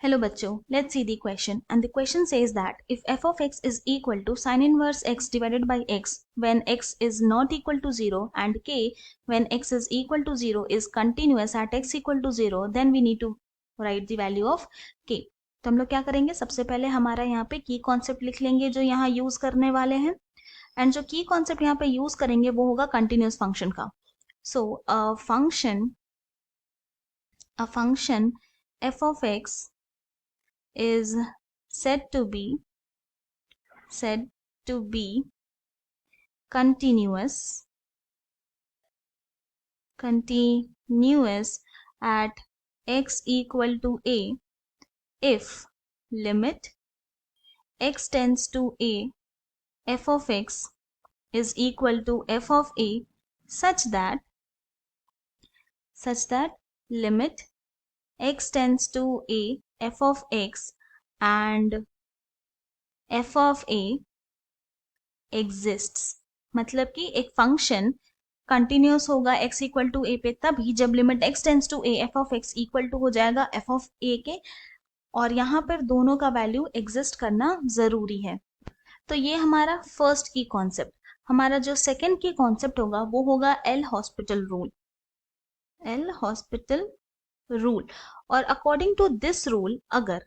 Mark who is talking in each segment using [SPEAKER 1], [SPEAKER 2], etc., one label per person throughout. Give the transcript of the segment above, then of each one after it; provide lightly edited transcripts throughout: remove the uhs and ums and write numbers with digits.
[SPEAKER 1] Hello बच्चों, let's see the question. And the question says that if f of x is equal to sin inverse x divided by x when x is not equal to 0 and k when x is equal to 0 is continuous at x equal to 0, then we need to write the value of k. तो हम लोग क्या करेंगे, सबसे पहले हमारा यहाँ पे की कॉन्सेप्ट लिख लेंगे जो यहाँ यूज करने वाले हैं. एंड जो की कॉन्सेप्ट यहाँ पे यूज करेंगे वो होगा कंटिन्यूस फंक्शन का. सो a function f of x is said to be continuous at x equal to a if limit x tends to a f of x is equal to f of a such that limit x tends to a f of x and f of a exists. मतलब कि एक function continuous होगा x equal to A पे तभी जब limit x tends to A f of x equal to हो जाएगा f of a के, और यहाँ पर दोनों का वैल्यू एग्जिस्ट करना जरूरी है. तो ये हमारा फर्स्ट की कॉन्सेप्ट. हमारा जो सेकंड की कॉन्सेप्ट होगा वो होगा एल हॉस्पिटल रूल. और अकॉर्डिंग टू दिस रूल, अगर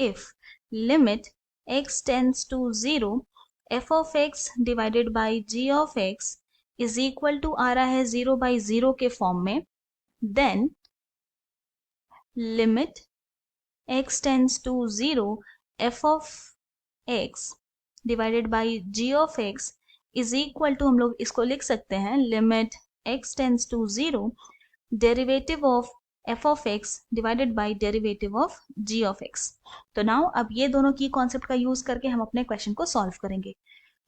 [SPEAKER 1] if limit x tends to 0 f of x divided by g of x is equal to आ रहा है 0/0 के फॉर्म में, then limit x tends to 0 f of x divided by g of x is equal to, हम लोग इसको लिख सकते हैं limit x tends to 0 derivative of f of x divided by derivative of g of x. तो now अब ये दोनों की कॉन्सेप्ट का यूज करके हम अपने क्वेश्चन को सॉल्व करेंगे.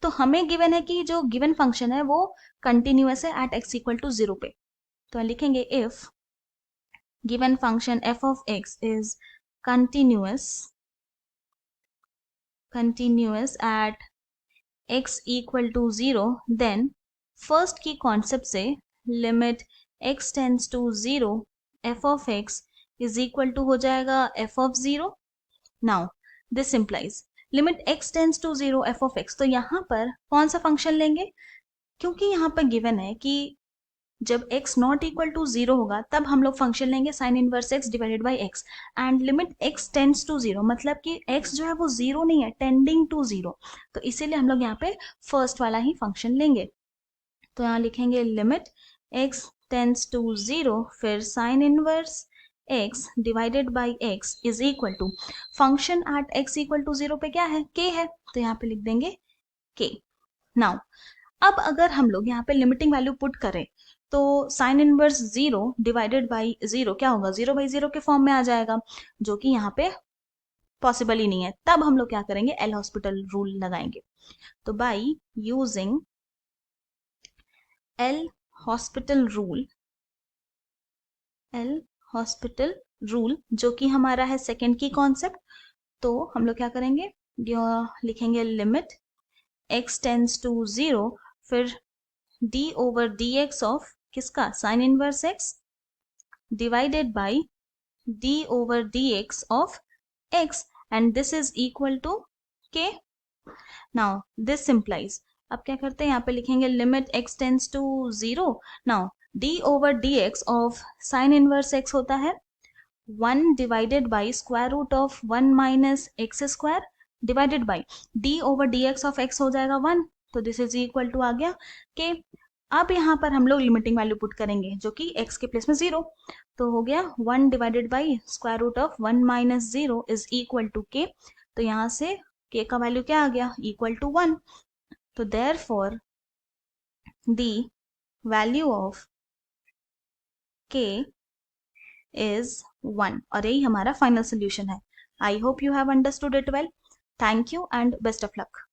[SPEAKER 1] तो हमें गिवन है कि जो गिवन फंक्शन है वो कंटिन्यूअस है एट x इक्वल टू 0 पे. तो लिखेंगे if given function f of x is continuous at x equal to 0, then first की कॉन्सेप्ट से limit x tends to 0 f of x is equal to हो जाएगा f of 0. Now this implies limit x tends to 0 f of x. तो यहाँ पर कौन सा function लेंगे, क्योंकि यहाँ पर गिवन है कि जब x नॉट इक्वल टू 0 होगा तब हम लोग फंक्शन लेंगे sine inverse x divided by x. And limit x tends to 0 मतलब कि x जो है वो 0 नहीं है, टेंडिंग टू 0. तो इसीलिए हम लोग यहाँ पे फर्स्ट वाला ही फंक्शन लेंगे. तो यहाँ लिखेंगे लिमिट x टेंस टू 0 फिर sine inverse x divided by x is equal to function at x equal to 0 पे क्या है, k है. तो यहाँ पे लिख देंगे k. नाउ अब अगर हम लोग यहाँ पे लिमिटिंग वैल्यू पुट करें तो साइन इनवर्स 0 डिवाइडेड बाई 0 क्या होगा, 0/0 के फॉर्म में आ जाएगा, जो कि यहाँ पे पॉसिबल ही नहीं है. तब हम लोग क्या करेंगे, एल हॉस्पिटल रूल लगाएंगे. तो by using L hospital rule जो कि हमारा है सेकेंड की कॉन्सेप्ट, तो हम लोग क्या करेंगे, लिखेंगे लिमिट x टेंस टू 0 फिर d ओवर dx ऑफ किसका, sine inverse x divided by d over dx of x and this is equal to k. Now this implies, अब क्या करते हैं, यहाँ पे लिखेंगे limit x tends to 0. Now d over dx of sine inverse x होता है 1 divided by square root of 1 minus x square divided by d over dx of x हो जाएगा 1. तो दिस इज इक्वल टू आ गया k. अब यहाँ पर हम लोग लिमिटिंग वैल्यू पुट करेंगे जो कि x के प्लेस में 0. तो हो गया 1 divided by square root of 1 minus 0 is equal to k. तो यहाँ से k का वैल्यू क्या आ गया, इक्वल टू 1. तो therefore the value of k is 1 और यही हमारा फाइनल सोल्यूशन है. I hope you have understood it well. Thank you and best of luck.